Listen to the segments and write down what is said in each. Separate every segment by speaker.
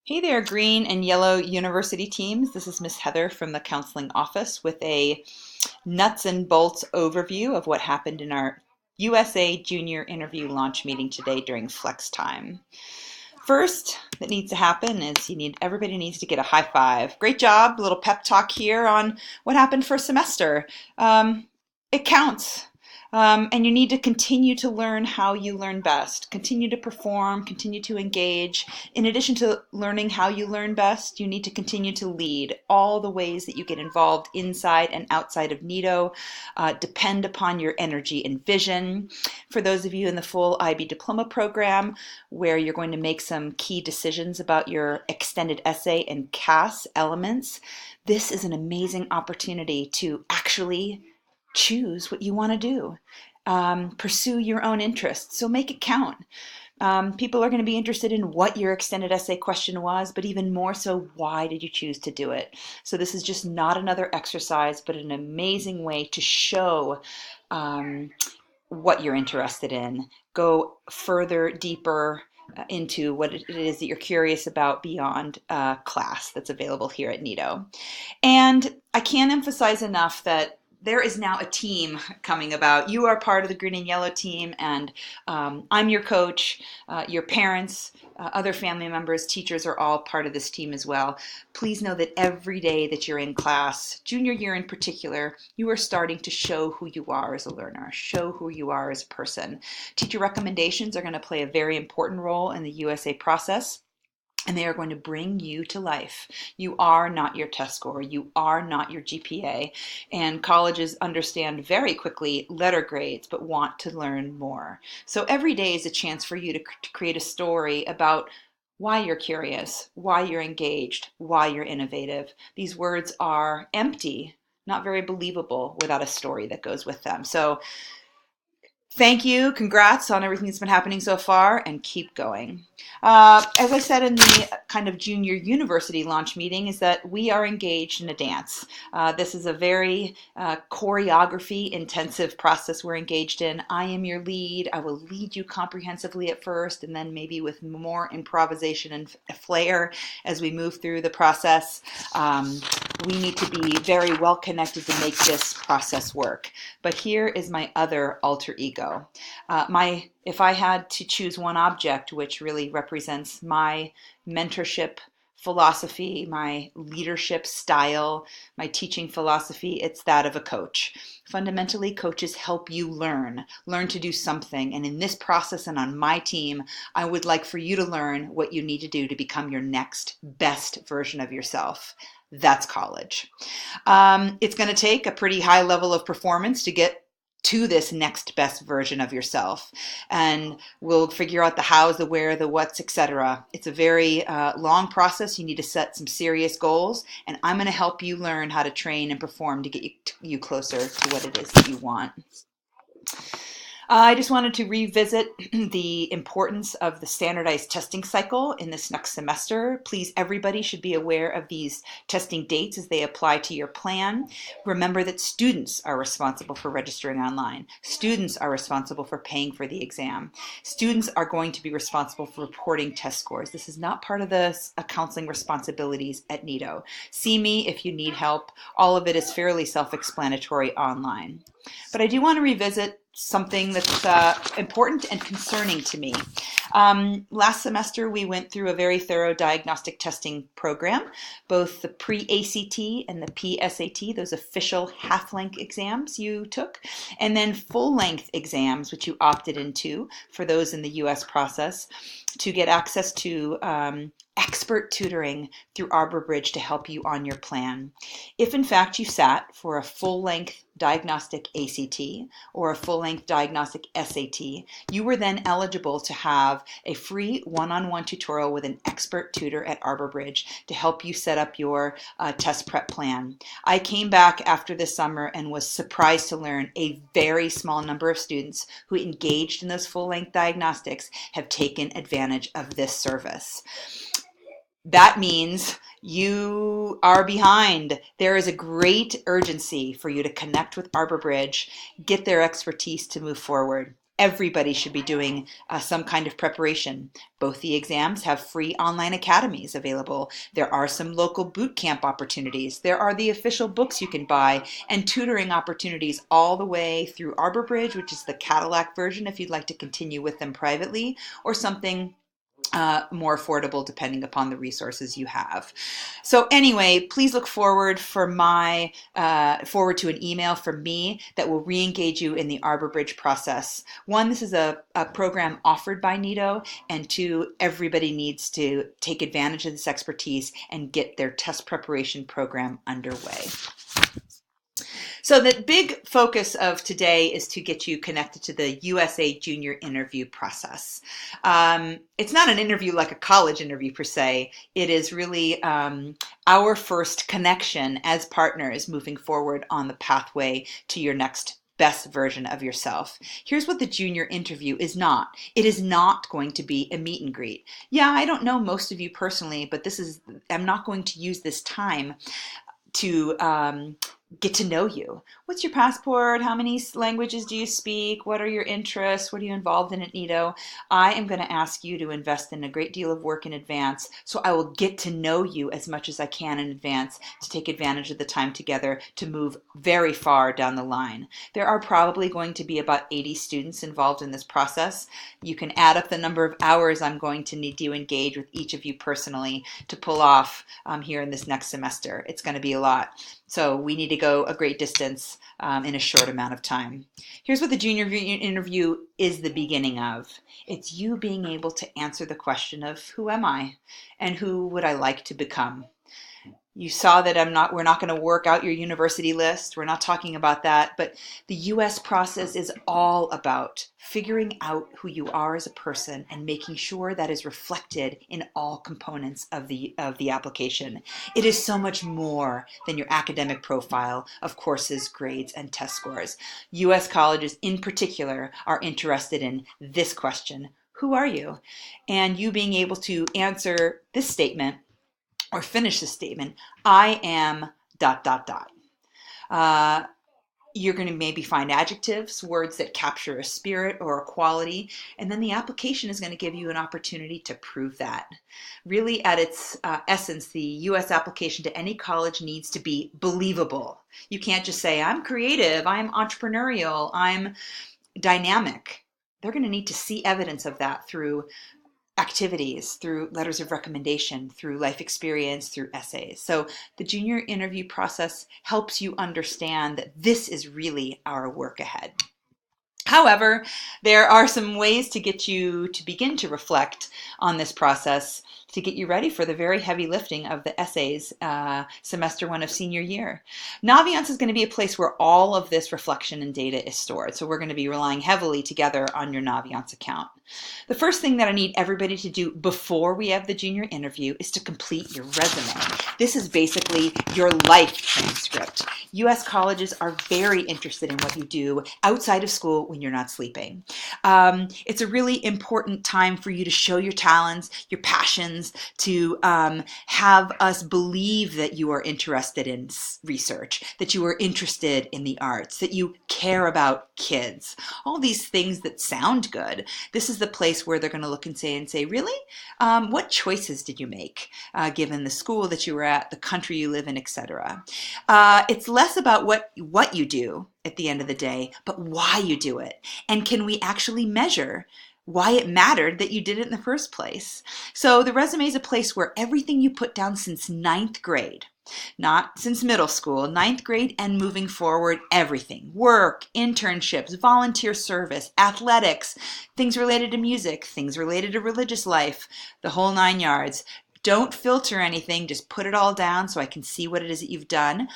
Speaker 1: Hey there, green and yellow university teams. This is Miss Heather from the counseling office with a nuts and bolts overview of what happened in our USA Junior interview launch meeting today during flex time. First that needs to happen is everybody needs to get a high five. Great job, a little pep talk here on what happened for a semester. It counts. And you need to continue to learn how you learn best. Continue to perform, continue to engage. In addition to learning how you learn best, you need to continue to lead. All the ways that you get involved inside and outside of NITO depend upon your energy and vision. For those of you in the full IB diploma program, where you're going to make some key decisions about your extended essay and CAS elements, this is an amazing opportunity to actually choose what you want to do. Pursue your own interests. So make it count. People are going to be interested in what your extended essay question was, but even more so, why did you choose to do it? So this is just not another exercise, but an amazing way to show what you're interested in. Go further, deeper into what it is that you're curious about beyond class that's available here at NITO. And I can't emphasize enough that there is now a team coming about. You are part of the green and yellow team, and I'm your coach. Your parents, other family members, teachers are all part of this team as well. Please know that every day that you're in class, junior year in particular, you are starting to show who you are as a learner, show who you are as a person. Teacher recommendations are going to play a very important role in the USA process. And they are going to bring you to life. You are not your test score. You are not your GPA. And colleges understand very quickly letter grades, but want to learn more. So every day is a chance for you to create a story about why you're curious, why you're engaged, why you're innovative. These words are empty, not very believable without a story that goes with them. So thank you. Congrats on everything that's been happening so far, and keep going. As I said in the kind of junior university launch meeting, is that we are engaged in a dance. This is a very choreography intensive process we're engaged in. I am your lead. I will lead you comprehensively at first, and then maybe with more improvisation and flair as we move through the process. We need to be very well connected to make this process work. But here is my other alter ego. If I had to choose one object which really represents my mentorship philosophy, my leadership style, my teaching philosophy, it's that of a coach. Fundamentally, coaches help you learn to do something. And in this process and on my team, I would like for you to learn what you need to do to become your next best version of yourself. That's college. It's going to take a pretty high level of performance to get to this next best version of yourself, and we'll figure out the hows, the where, the what's, etc. It's a very long process. You need to set some serious goals, and I'm going to help you learn how to train and perform to get you closer to what it is that you want. I just wanted to revisit the importance of the standardized testing cycle in this next semester. Please, everybody should be aware of these testing dates as they apply to your plan. Remember that students are responsible for registering online. Students are responsible for paying for the exam. Students are going to be responsible for reporting test scores. This is not part of the counseling responsibilities at NITO. See me if you need help. All of it is fairly self-explanatory online. But I do want to revisit something that's important and concerning to me. Last semester, we went through a very thorough diagnostic testing program, both the pre-ACT and the PSAT, those official half-length exams you took, and then full-length exams, which you opted into for those in the US process, to get access to expert tutoring through Arbor Bridge to help you on your plan. If in fact you sat for a full-length diagnostic ACT or a full-length diagnostic SAT, you were then eligible to have a free one-on-one tutorial with an expert tutor at Arbor Bridge to help you set up your test prep plan. I came back after this summer and was surprised to learn a very small number of students who engaged in those full-length diagnostics have taken advantage of this service. That means you are behind. There is a great urgency for you to connect with Arbor Bridge, get their expertise to move forward. Everybody should be doing some kind of preparation. Both the exams have free online academies available. There are some local boot camp opportunities. There are the official books you can buy and tutoring opportunities all the way through Arbor Bridge, which is the Cadillac version if you'd like to continue with them privately, or something more affordable depending upon the resources you have. So anyway, please look forward to an email from me that will re-engage you in the Arbor Bridge process. One, this is a program offered by NITO, and two, everybody needs to take advantage of this expertise and get their test preparation program underway. So the big focus of today is to get you connected to the USA Junior interview process. It's not an interview like a college interview per se. It is really our first connection as partners moving forward on the pathway to your next best version of yourself. Here's what the junior interview is not. It is not going to be a meet and greet. Yeah, I don't know most of you personally, but I'm not going to use this time to get to know you. What's your passport? How many languages do you speak? What are your interests? What are you involved in at NITO? I am going to ask you to invest in a great deal of work in advance, so I will get to know you as much as I can in advance to take advantage of the time together to move very far down the line. There are probably going to be about 80 students involved in this process. You can add up the number of hours I'm going to need to engage with each of you personally to pull off here in this next semester. It's going to be a lot. So we need to go a great distance in a short amount of time. Here's what the junior interview is the beginning of. It's you being able to answer the question of who am I and who would I like to become? You saw that we're not going to work out your university list. We're not talking about that, but the US process is all about figuring out who you are as a person and making sure that is reflected in all components of the application. It is so much more than your academic profile of courses, grades, and test scores. US colleges in particular are interested in this question: who are you? And you being able to answer this statement or finish the statement, I am ... You're going to maybe find adjectives, words that capture a spirit or a quality, and then the application is going to give you an opportunity to prove that. Really, at its essence, the U.S. application to any college needs to be believable. You can't just say, I'm creative, I'm entrepreneurial, I'm dynamic. They're going to need to see evidence of that through activities, through letters of recommendation, through life experience, through essays. So the junior interview process helps you understand that this is really our work ahead. However, there are some ways to get you to begin to reflect on this process to get you ready for the very heavy lifting of the essays semester one of senior year. Naviance is going to be a place where all of this reflection and data is stored. So we're going to be relying heavily together on your Naviance account. The first thing that I need everybody to do before we have the junior interview is to complete your resume. This is basically your life transcript. U.S. colleges are very interested in what you do outside of school when you're not sleeping. It's a really important time for you to show your talents, your passions, to have us believe that you are interested in research, that you are interested in the arts, that you care about kids. All these things that sound good. This is the place where they're going to look and say, really? What choices did you make given the school that you were at, the country you live in, etc.? It's less about what you do at the end of the day, but why you do it. And can we actually measure why it mattered that you did it in the first place? So the resume is a place where everything you put down since 9th grade, not since middle school, 9th grade and moving forward, everything, work, internships, volunteer service, athletics, things related to music, things related to religious life, the whole 9 yards. Don't filter anything, just put it all down so I can see what it is that you've done.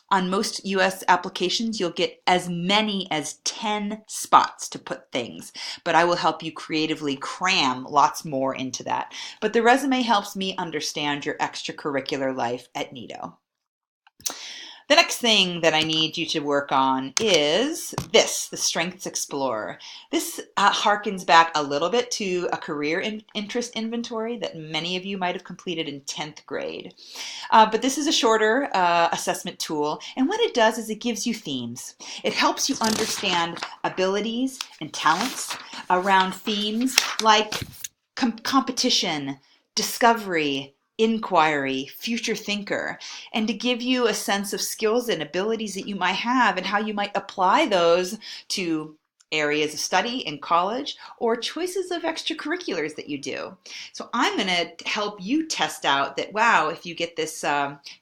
Speaker 1: On most U.S. applications, you'll get as many as 10 spots to put things, but I will help you creatively cram lots more into that. But the resume helps me understand your extracurricular life at NITO. The next thing that I need you to work on is this, the Strengths Explorer. This harkens back a little bit to a career interest inventory that many of you might have completed in 10th grade. But this is a shorter assessment tool, and what it does is it gives you themes. It helps you understand abilities and talents around themes like competition, discovery, inquiry, future thinker, and to give you a sense of skills and abilities that you might have and how you might apply those to areas of study in college or choices of extracurriculars that you do. So I'm going to help you test out that, wow, if you get this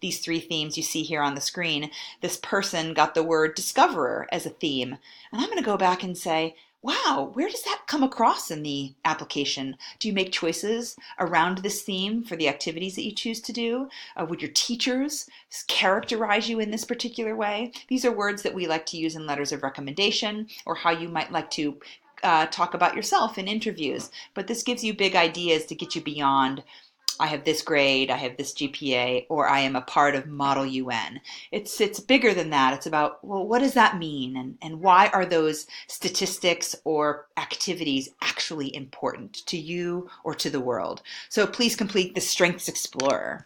Speaker 1: these three themes you see here on the screen, this person got the word discoverer as a theme. And I'm going to go back and say, wow, where does that come across in the application? Do you make choices around this theme for the activities that you choose to do? Would your teachers characterize you in this particular way? These are words that we like to use in letters of recommendation, or how you might like to talk about yourself in interviews. But this gives you big ideas to get you beyond I have this grade, I have this GPA, or I am a part of Model UN. It's bigger than that. It's about, well, what does that mean? And why are those statistics or activities actually important to you or to the world? So please complete the Strengths Explorer.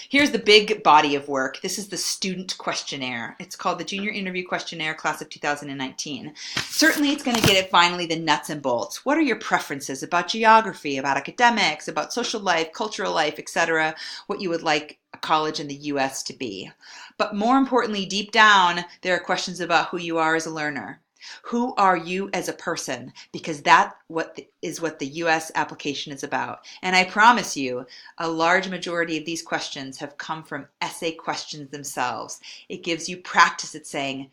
Speaker 1: Here's the big body of work. This is the student questionnaire. It's called the Junior Interview Questionnaire, Class of 2019. Certainly it's going to get it finally the nuts and bolts. What are your preferences about geography, about academics, about social life, cultural life, etc., what you would like a college in the US to be. But more importantly, deep down, there are questions about who you are as a learner. Who are you as a person? Because that is what the U.S. application is about. And I promise you, a large majority of these questions have come from essay questions themselves. It gives you practice at saying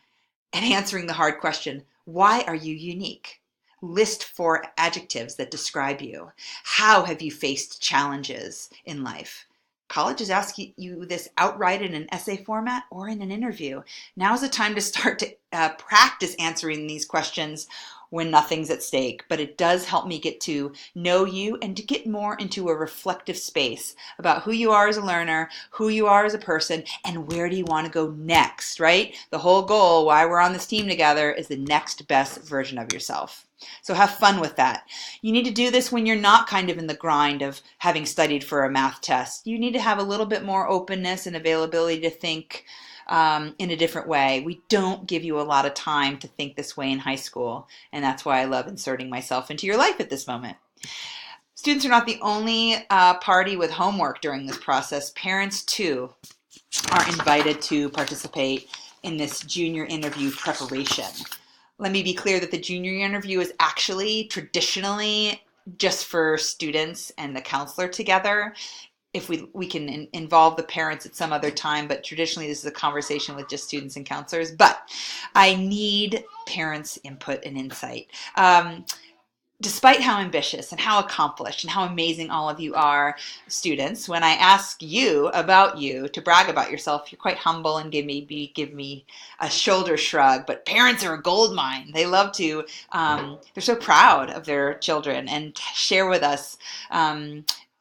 Speaker 1: and answering the hard question, why are you unique? List 4 adjectives that describe you. How have you faced challenges in life? Colleges ask you this outright in an essay format or in an interview. Now's the time to start to practice answering these questions when nothing's at stake. But it does help me get to know you and to get more into a reflective space about who you are as a learner, who you are as a person, and where do you want to go next, right? The whole goal, why we're on this team together, is the next best version of yourself. So have fun with that. You need to do this when you're not kind of in the grind of having studied for a math test. You need to have a little bit more openness and availability to think in a different way. We don't give you a lot of time to think this way in high school, and that's why I love inserting myself into your life at this moment. Students are not the only party with homework during this process. Parents, too, are invited to participate in this junior interview preparation. Let me be clear that the junior interview is actually traditionally just for students and the counselor together. If we can involve the parents at some other time, but traditionally this is a conversation with just students and counselors. But I need parents' input and insight. Despite how ambitious and how accomplished and how amazing all of you are, students, when I ask you about you to brag about yourself, you're quite humble and give me a shoulder shrug. But parents are a gold mine. They love to, they're so proud of their children and share with us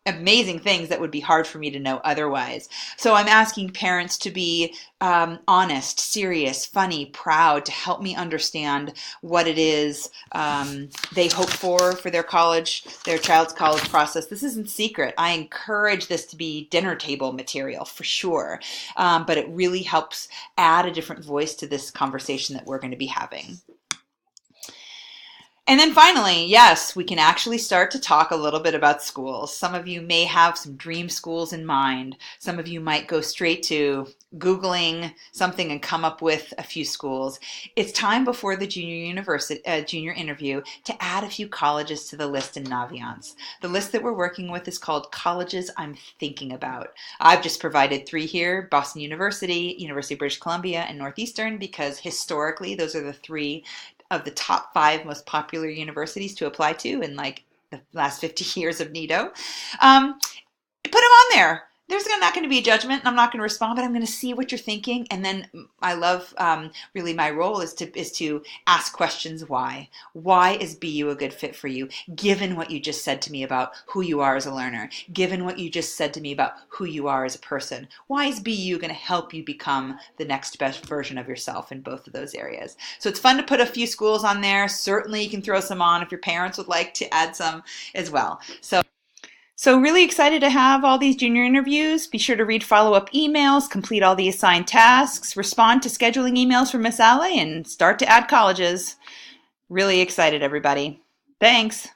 Speaker 1: amazing things that would be hard for me to know otherwise. So I'm asking parents to be honest, serious, funny, proud, to help me understand what it is they hope for their child's college process. This isn't secret. I encourage this to be dinner table material for sure, but it really helps add a different voice to this conversation that we're going to be having. And then finally, yes, we can actually start to talk a little bit about schools. Some of you may have some dream schools in mind. Some of you might go straight to Googling something and come up with a few schools. It's time before the junior interview to add a few colleges to the list in Naviance. The list that we're working with is called Colleges I'm Thinking About. I've just provided 3 here: Boston University, University of British Columbia, and Northeastern, because historically those are the 3 of the top 5 most popular universities to apply to in like the last 50 years of NIDO. Put them on there. There's not going to be a judgment, and I'm not going to respond, but I'm going to see what you're thinking. And then I love, really, my role is to ask questions. Why is BU a good fit for you, given what you just said to me about who you are as a learner, given what you just said to me about who you are as a person? Why is BU going to help you become the next best version of yourself in both of those areas? So it's fun to put a few schools on there. Certainly, you can throw some on if your parents would like to add some as well. So really excited to have all these junior interviews. Be sure to read follow-up emails, complete all the assigned tasks, respond to scheduling emails from Miss Alley, and start to add colleges. Really excited, everybody. Thanks.